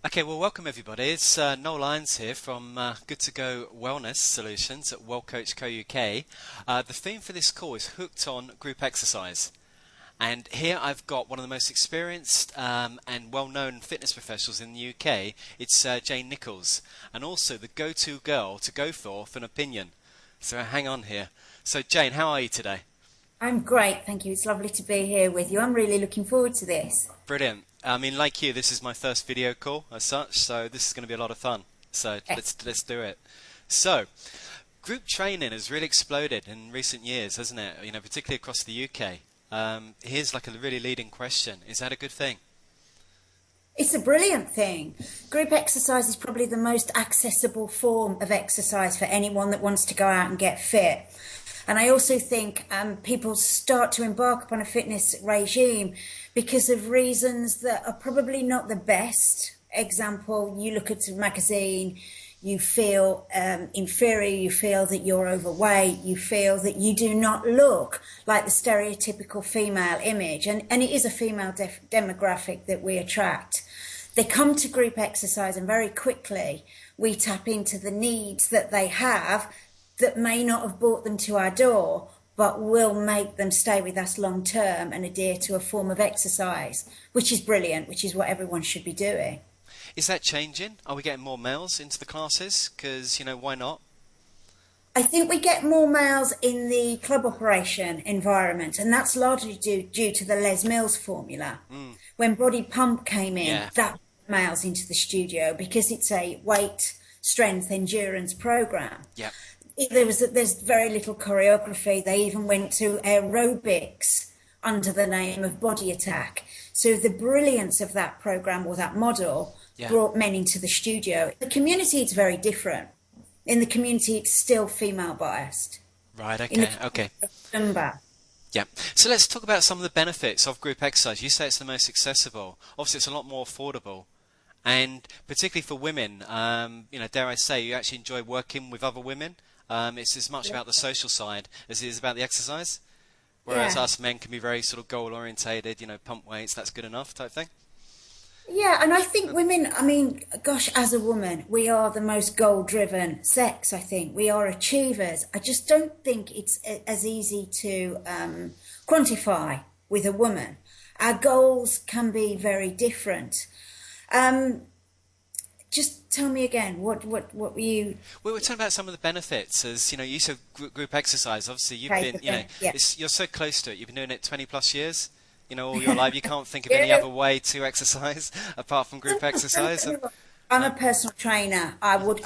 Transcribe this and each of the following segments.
Okay, well, welcome everybody. It's Noel Lyons here from Good to Go Wellness Solutions at WellCoach Co UK. The theme for this call is hooked on group exercise. And here I've got one of the most experienced and well-known fitness professionals in the UK. It's Jayne Nicholls, and also the go-to girl to go for an opinion. So hang on here. So Jayne, how are you today? I'm great, thank you. It's lovely to be here with you. I'm really looking forward to this. Brilliant. I mean, like you, this is my first video call as such, so this is going to be a lot of fun. So let's do it. So, group training has really exploded in recent years, hasn't it? You know, particularly across the UK. Here's like a really leading question: is that a good thing? It's a brilliant thing. Group exercise is probably the most accessible form of exercise for anyone that wants to go out and get fit. And I also think people start to embark upon a fitness regime because of reasons that are probably not the best. Example, you look at a magazine, you feel inferior, you feel that you're overweight, you feel that you do not look like the stereotypical female image. And it is a female demographic that we attract. They come to group exercise and very quickly we tap into the needs that they have that may not have brought them to our door, but will make them stay with us long term and adhere to a form of exercise, which is brilliant, which is what everyone should be doing. Is that changing? Are we getting more males into the classes? Because, you know, why not? I think we get more males in the club operation environment, and that's largely due to the Les Mills formula. When Body Pump came in, Yeah. that brought males into the studio because it's a weight, strength, endurance program. Yeah. There's very little choreography. They even went to aerobics under the name of Body Attack. So the brilliance of that program or that model Yeah. brought men into the studio. The community is very different. In the community, it's still female biased. Right. In the Okay. Okay. Zumba. Yeah. So let's talk about some of the benefits of group exercise. You say it's the most accessible. Obviously, it's a lot more affordable, and particularly for women. You know, dare I say, you actually enjoy working with other women. It's as much about the social side as it is about the exercise. Whereas Yeah. us men can be very sort of goal orientated. You know, pump weights, that's good enough type thing. Yeah, and I think women, I mean, gosh, as a woman, we are the most goal-driven sex, I think. We are achievers. I just don't think it's as easy to quantify with a woman. Our goals can be very different. Um, just tell me again, what were you... We were talking about some of the benefits, as you know, you said group exercise. Obviously, you've Okay, been, you know, yeah. you're so close to it. You've been doing it 20 plus years. You know, all your life. You can't think of any Yeah. other way to exercise apart from group exercise. I'm a Uh, personal trainer. I would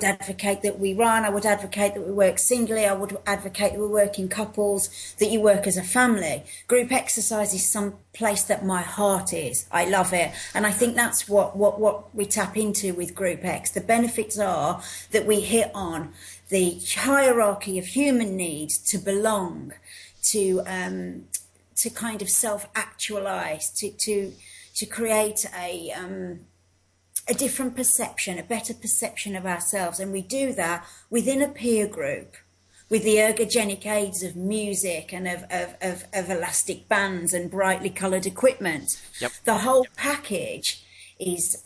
advocate that we run. I would advocate that we work singly. I would advocate that we work in couples, that you work as a family. Group exercise is some place that my heart is. I love it. And I think that's what we tap into with Group X. The benefits are that we hit on the hierarchy of human needs to belong, to kind of self-actualize, to create a different perception, a better perception of ourselves. And we do that within a peer group with the ergogenic aids of music and of elastic bands and brightly coloured equipment. yep. The whole package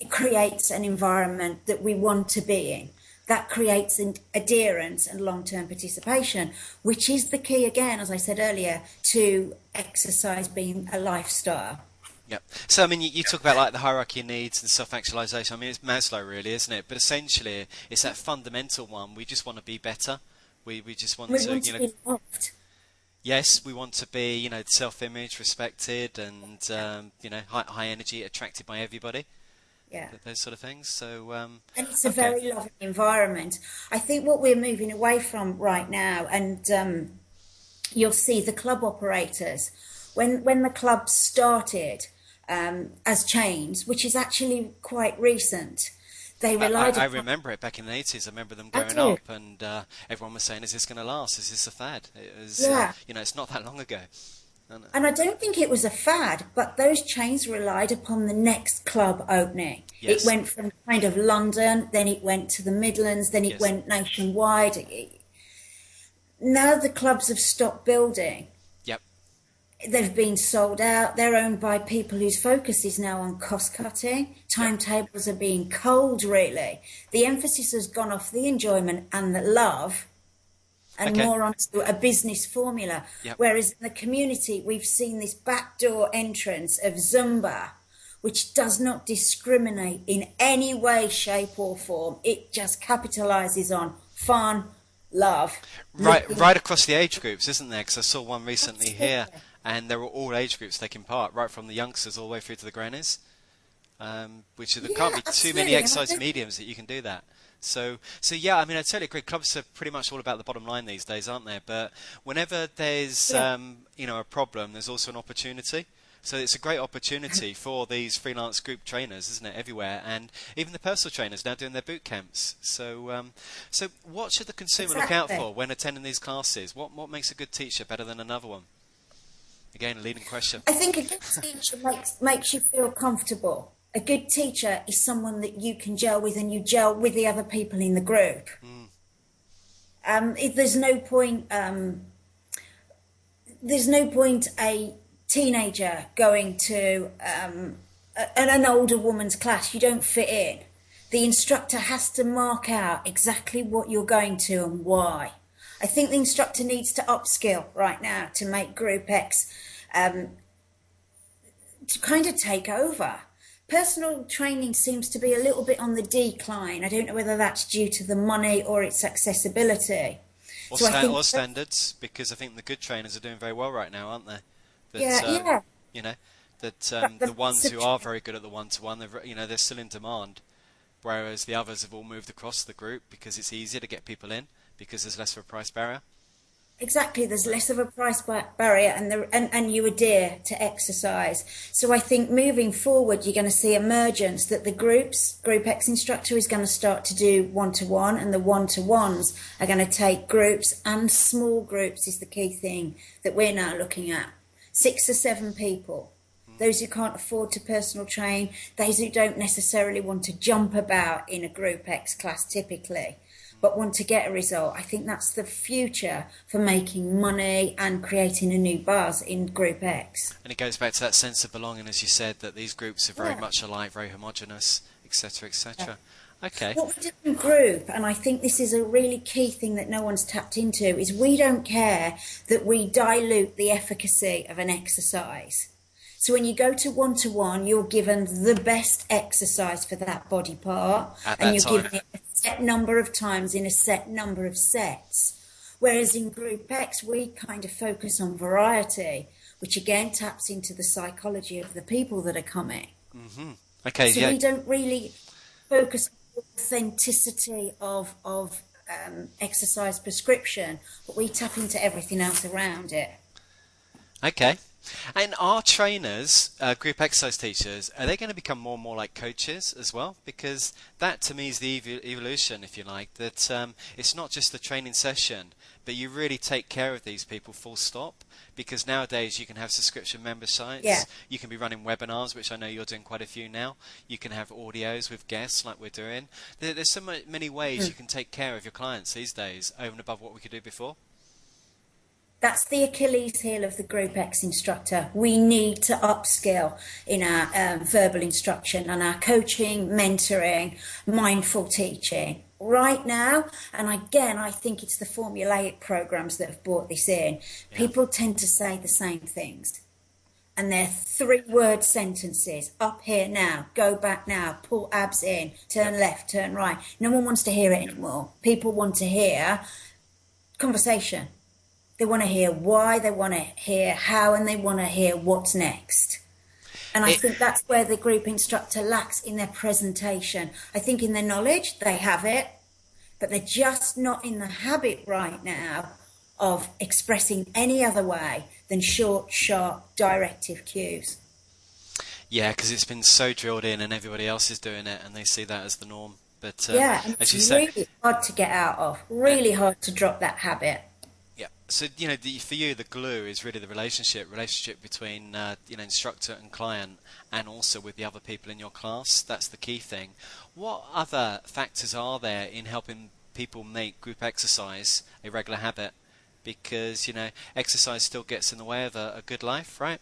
creates an environment that we want to be in. That creates an adherence and long-term participation, which is the key, again, as I said earlier, to exercise being a lifestyle. Yeah. So I mean, you talk about like the hierarchy of needs and self-actualization. I mean, it's Maslow, really, isn't it? But essentially, it's that fundamental one. We just want to be better. We just want We to, want you to know, be loved. yes, we want to be, you know, self-image, respected, and you know, high energy, attracted by everybody. Yeah. Those sort of things. So And it's a okay. very loving environment. I think what we're moving away from right now, and you'll see the club operators, when the clubs started as chains, which is actually quite recent, they relied I upon... remember it back in the 80s. I remember them I going do. up, and everyone was saying, "Is this going to last? Is this a fad?" It was, Yeah. you know, it's not that long ago. And, And I don't think it was a fad, but those chains relied upon the next club opening. It yes, went from kind of London, then it went to the Midlands, then it yes, went nationwide. Now the clubs have stopped building. yep. They've been sold out. They're owned by people whose focus is now on cost cutting. Yep. Timetables are being culled, really. The emphasis has gone off the enjoyment and the love and Okay. more onto a business formula. Yep. Whereas in the community, we've seen this backdoor entrance of Zumba, which does not discriminate in any way, shape, or form. It just capitalizes on fun, love. Right across the age groups, isn't there? Because I saw one recently here, Absolutely. and there were all age groups taking part, right from the youngsters all the way through to the grannies. There can't Yeah, be too many absolutely. And I exercise think mediums that you can do that. So yeah, I mean, I totally agree. Clubs are pretty much all about the bottom line these days, aren't they? But whenever there's yeah, a problem, there's also an opportunity. So it's a great opportunity for these freelance group trainers, isn't it, everywhere, and even the personal trainers now doing their boot camps. So what should the consumer look out exactly. for when attending these classes? What makes a good teacher better than another one? Again, a leading question. I think a good teacher makes you feel comfortable. A good teacher is someone that you can gel with and you gel with the other people in the group. Mm, If there's no point a teenager going to an older woman's class. You don't fit in. The instructor has to mark out exactly what you're going to and why. I think the instructor needs to upskill right now to make Group X to kind of take over. Personal training seems to be a little bit on the decline. I don't know whether that's due to the money or its accessibility. So I think, or standards, because I think the good trainers are doing very well right now, aren't they? yeah, That yeah. you know that the That's ones the who are very good at the one-to-one, they're still in demand, whereas the others have all moved across the group because it's easier to get people in because there's less of a price barrier. Exactly, there's less of a price barrier, and you adhere to exercise. So I think moving forward, you're going to see emergence that the Group X instructor is going to start to do one-to-one, and the one-to-ones are going to take groups, and small groups is the key thing that we're now looking at. 6 or 7 people. Those who can't afford to personal train, those who don't necessarily want to jump about in a Group X class typically, but want to get a result. I think that's the future for making money and creating a new buzz in Group X. And it goes back to that sense of belonging, as you said, that these groups are very Yeah. much alike, very homogenous, etc., Yeah. etc. Okay. What we do in group, and I think this is a really key thing that no one's tapped into, is we don't care that we dilute the efficacy of an exercise. So when you go to one-to-one, you're given the best exercise for that body part, At and that you're time. given it a set number of times in a set number of sets. Whereas in Group X, we kind of focus on variety, which again taps into the psychology of the people that are coming. Okay. So Yeah. we don't really focus on the authenticity of exercise prescription, but we tap into everything else around it. Okay. And are trainers, group exercise teachers, are they going to become more and more like coaches as well? Because that to me is the evolution, if you like, that it's not just the training session, but you really take care of these people full stop. Because nowadays you can have subscription member Yeah. sites, you can be running webinars, which I know you're doing quite a few now, you can have audios with guests like we're doing. There's so many ways you can take care of your clients these days over and above what we could do before. That's the Achilles heel of the Group X instructor. We need to upskill in our verbal instruction and our coaching, mentoring, mindful teaching. Right now, and again, I think it's the formulaic programs that have brought this in. Yeah. People tend to say the same things. And they're 3-word sentences. Up here now, go back now, pull abs in, turn left, turn right. No one wants to hear it anymore. People want to hear conversation. They want to hear why, they want to hear how, and they want to hear what's next. And I think that's where the group instructor lacks in their presentation. I think in their knowledge, they have it, but they're just not in the habit right now of expressing any other way than short, sharp, directive cues. Yeah, because it's been so drilled in and everybody else is doing it and they see that as the norm. But Yeah, and as you it's say, really hard to get out of, really hard to drop that habit. yeah. So for you, the glue is really the relationship between instructor and client, and also with the other people in your class. That's the key thing. What other factors are there in helping people make group exercise a regular habit? because, exercise still gets in the way of a good life, right?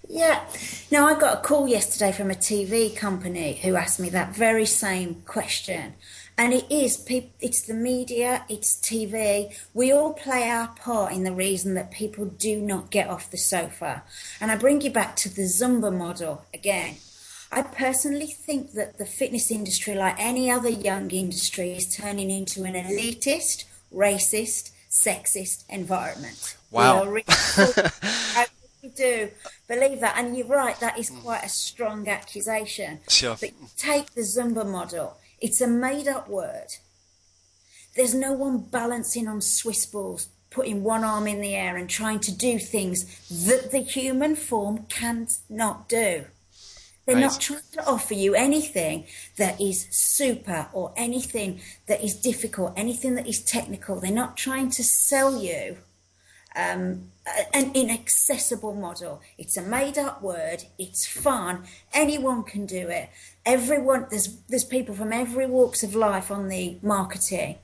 Yeah. Now, I got a call yesterday from a TV company who asked me that very same question. And it's the media, it's TV. We all play our part in the reason that people do not get off the sofa. And I bring you back to the Zumba model again. I personally think that the fitness industry, like any other young industry, is turning into an elitist, racist, sexist environment. We Wow. are really, I really do believe that. And you're right, that is quite a strong accusation. Sure. But take the Zumba model, it's a made up word. There's no one balancing on Swiss balls, putting one arm in the air and trying to do things that the human form cannot do. They're Right. not trying to offer you anything that is super or anything that is difficult, anything that is technical. They're not trying to sell you an inaccessible model. It's a made up word. It's fun. Anyone can do it. There's people from every walks of life on the marketing.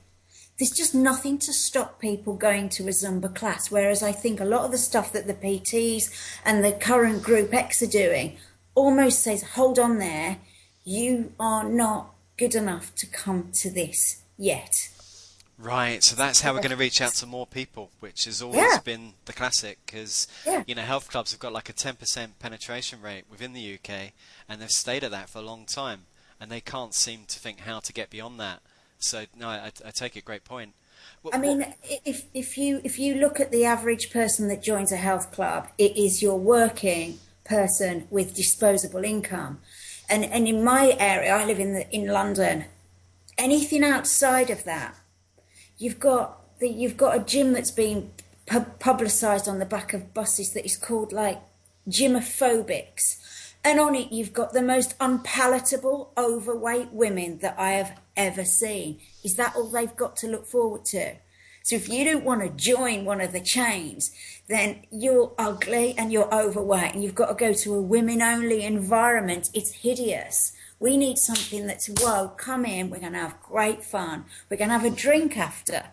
There's just nothing to stop people going to a Zumba class. Whereas I think a lot of the stuff that the PTs and the current Group X are doing almost says, hold on there, you are not good enough to come to this yet. Right, so that's how we're going to reach out to more people, which has always Yeah. been the classic, because, Yeah. health clubs have got like a 10% penetration rate within the UK, and they've stayed at that for a long time, and they can't seem to think how to get beyond that. So, no, I take it, great point. I mean, if you look at the average person that joins a health club, it is your working person with disposable income. And in my area, I live in London. Anything outside of that, you've got a gym that's been publicised on the back of buses that is called like gymophobics, and on it you've got the most unpalatable overweight women that I have ever seen. Is that all they've got to look forward to? So if you don't want to join one of the chains, then you're ugly and you're overweight and you've got to go to a women-only environment. It's hideous. We need something that's, whoa, come in, we're going to have great fun. We're going to have a drink after.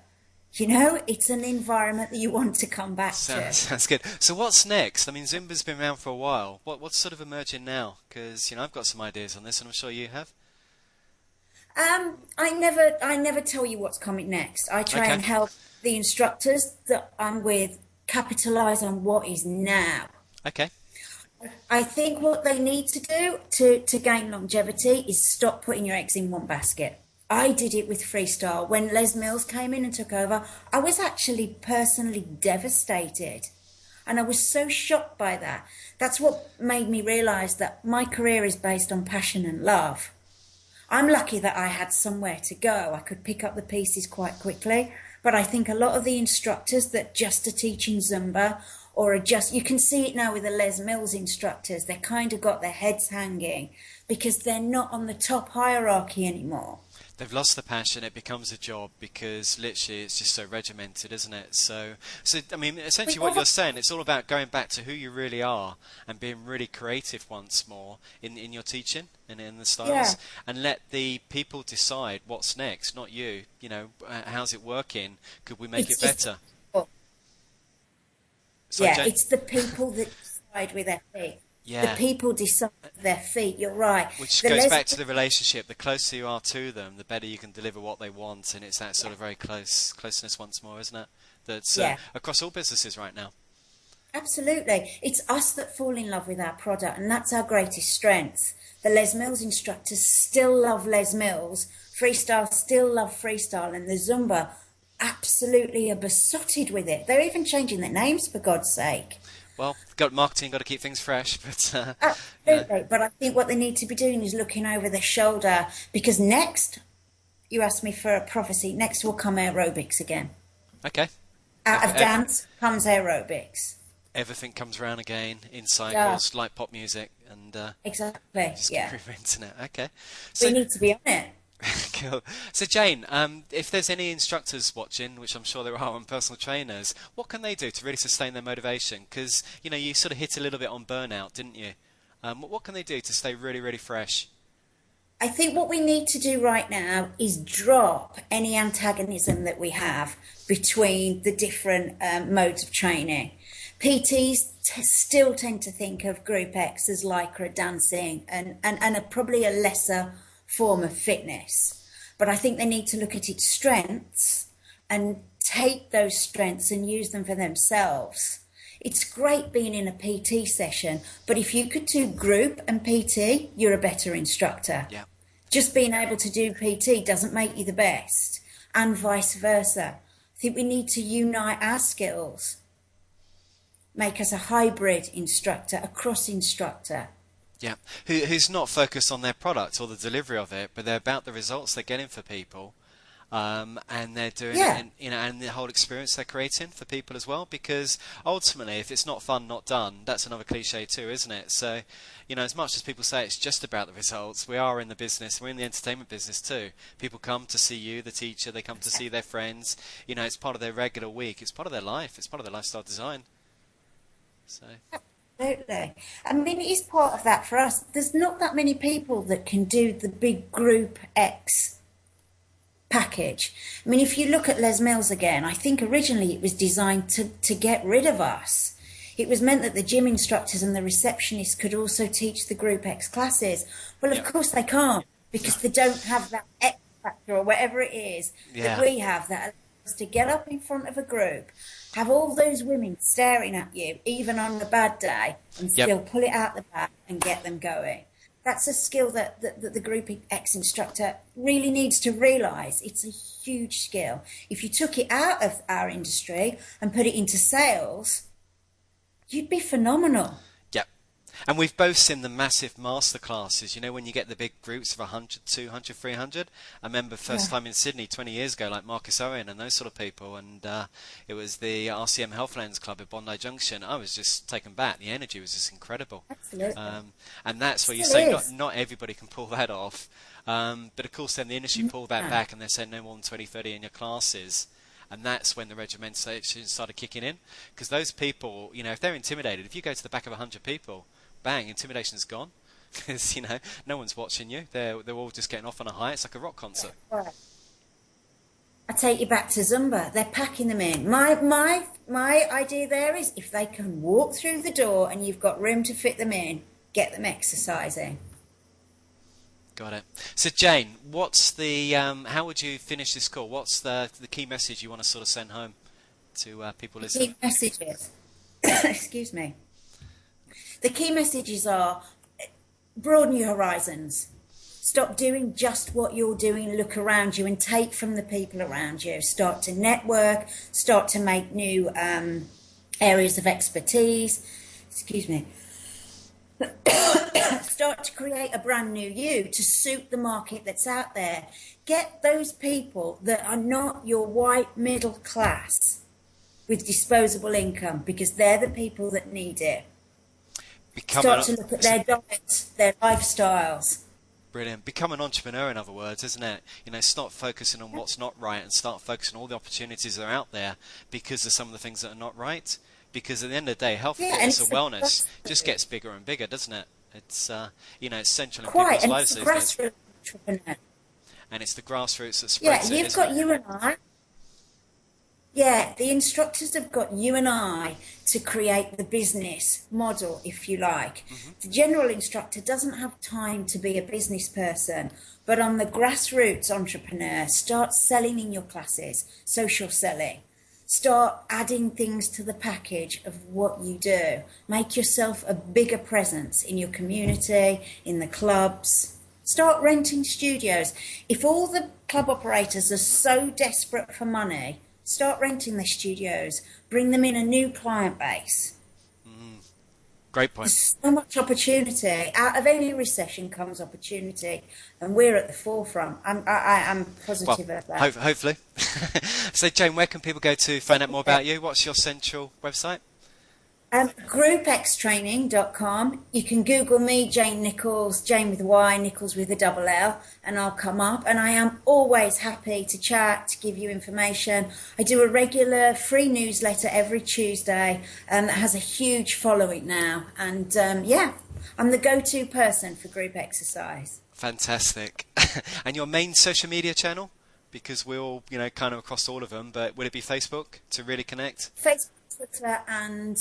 It's an environment that you want to come back to. Sounds good. So what's next? I mean, Zumba's been around for a while. What's sort of emerging now? Because, I've got some ideas on this, and I'm sure you have. I never tell you what's coming next. I try Okay. and help the instructors that I'm with capitalise on what is now. Okay. I think what they need to do to gain longevity is stop putting your eggs in one basket. I did it with freestyle. When Les Mills came in and took over, I was actually personally devastated. And I was so shocked by that. That's what made me realise that my career is based on passion and love. I'm lucky that I had somewhere to go. I could pick up the pieces quite quickly. But I think a lot of the instructors that just are teaching Zumba or are just, you can see it now with the Les Mills instructors, they kind of got their heads hanging because they're not on the top hierarchy anymore. They've lost the passion. It becomes a job because literally it's just so regimented, isn't it? So I mean, essentially what you're saying, it's all about going back to who you really are and being really creative once more in your teaching and in the styles, Yeah. and let the people decide what's next, not you. How's it working? Could we make It's it just- better? Yeah, Jayne? it's the people that decide with their feet. Yeah. The people decide with their feet. You're right. Which The goes Les- back to the relationship. The closer you are to them, the better you can deliver what they want, and it's that sort of very closeness once more, isn't it? That's Yeah. across all businesses right now. Absolutely. It's us that fall in love with our product, and that's our greatest strength. The Les Mills instructors still love Les Mills, freestyle still love freestyle, and the Zumba absolutely are besotted with it. They're even changing their names, for God's sake. Well, got marketing, got to keep things fresh, but Absolutely. But I think what they need to be doing is looking over their shoulder, because next, you asked me for a prophecy, next will come aerobics again. okay. Out of Ev- dance comes aerobics. Everything comes around again in cycles, like pop music, and Exactly. just Yeah. get rid of internet. Okay. We So need to be on it. cool. So Jayne, if there's any instructors watching, which I'm sure there are, and personal trainers, what can they do to really sustain their motivation? Because you sort of hit a little bit on burnout, didn't you? What can they do to stay really, really fresh? I think what we need to do right now is drop any antagonism that we have between the different modes of training. PTs still tend to think of Group X as lycra dancing and probably a lesser form of fitness. But I think they need to look at its strengths and take those strengths and use them for themselves. It's great being in a PT session, but if you could do group and PT, you're a better instructor. Yeah. Just being able to do PT doesn't make you the best, and vice versa. I think we need to unite our skills, make us a hybrid instructor, a cross instructor. Yeah, who's not focused on their product or the delivery of it, but they're about the results they're getting for people, and they're doing it, and the whole experience they're creating for people as well. Because ultimately, if it's not fun, not done, that's another cliche too, isn't it? So, as much as people say it's just about the results, we are in the business, we're in the entertainment business too. People come to see you, the teacher, they come to see their friends. It's part of their regular week, it's part of their life, it's part of their lifestyle design. So. Absolutely. I mean, it is part of that for us. There's not that many people that can do the big Group X package. I mean, if you look at Les Mills again, I think originally it was designed to get rid of us. It was meant that the gym instructors and the receptionists could also teach the Group X classes. Well, of course they can't, because they don't have that X factor or whatever it is that we have that allows us to get up in front of a group, have all those women staring at you, even on a bad day, and still pull it out the back and get them going. That's a skill that the Group X instructor really needs to realise. It's a huge skill. If you took it out of our industry and put it into sales, you'd be phenomenal. Yep. And we've both seen the massive masterclasses, when you get the big groups of 100, 200, 300. I remember first time in Sydney 20 years ago, like Marcus Owen and those sort of people, and it was the RCM Healthlands Club at Bondi Junction. I was just taken back. The energy was just incredible. Absolutely. And that's where you say not everybody can pull that off. But of course then the industry pulled that back, and they said no more than 20, 30 in your classes. And that's when the regimentation started kicking in. Because those people, if they're intimidated, if you go to the back of 100 people, bang, intimidation's gone. Because, no one's watching you. They're all just getting off on a high. It's like a rock concert. Right. I take you back to Zumba. They're packing them in. My idea there is if they can walk through the door and you've got room to fit them in, get them exercising. Got it. So Jayne, what's the how would you finish this call? What's the key message you want to sort of send home to people listening? Key messages. Excuse me. The key messages are broaden your horizons. Stop doing just what you're doing. Look around you and take from the people around you. Start to network. Start to make new areas of expertise. Excuse me. Start to create a brand new you to suit the market that's out there. Get those people that are not your white middle class with disposable income, because they're the people that need it. Start to look at their diets, their lifestyles. Brilliant. Become an entrepreneur, in other words, isn't it? Stop focusing on what's not right and start focusing on all the opportunities that are out there because of some of the things that are not right. Because at the end of the day, health, fitness and wellness just gets bigger and bigger, doesn't it? It's, it's central in people's lives these days. Grassroots entrepreneur. And it's the grassroots that spreads it, you've got you and I. Yeah, the instructors have got you and I to create the business model, if you like. Mm-hmm. The general instructor doesn't have time to be a business person, but on the grassroots entrepreneur, start selling in your classes, social selling. Start adding things to the package of what you do. Make yourself a bigger presence in your community, in the clubs. Start renting studios. If all the club operators are so desperate for money, start renting their studios. Bring them in a new client base. Great point. There's so much opportunity. Out of any recession comes opportunity, and we're at the forefront. I'm positive of that. Hopefully. So, Jayne, where can people go to find out more about you? What's your central website? Groupxtraining.com. You can Google me, Jayne Nicholls, Jayne with a Y, Nicholls with a double L, and I'll come up. And I am always happy to chat, to give you information. I do a regular free newsletter every Tuesday that has a huge following now. And I'm the go-to person for group exercise. Fantastic. And your main social media channel? Because we're all, kind of across all of them, but would it be Facebook to really connect? Facebook, Twitter, and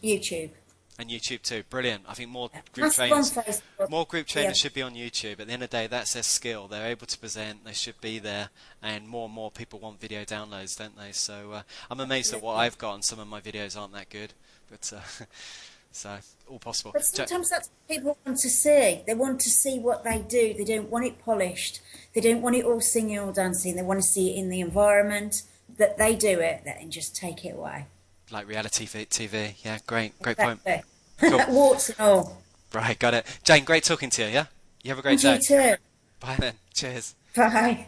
YouTube. And YouTube too. Brilliant. I think Massive on Facebook. more group Yeah, trainers should be on YouTube. At the end of the day, that's their skill. They're able to present. They should be there. And more people want video downloads, don't they? So I'm amazed at what absolutely. I've got, and some of my videos aren't that good. But so all possible. But sometimes that's what people want to see. They want to see what they do. They don't want it polished. They don't want it all singing or dancing. They want to see it in the environment that they do it, and just take it away. Like reality TV. Yeah, great point. Exactly. Cool. Warts and all. Right, got it. Jayne, great talking to you, yeah? You have a great And you day. too. Bye then. Cheers. Bye.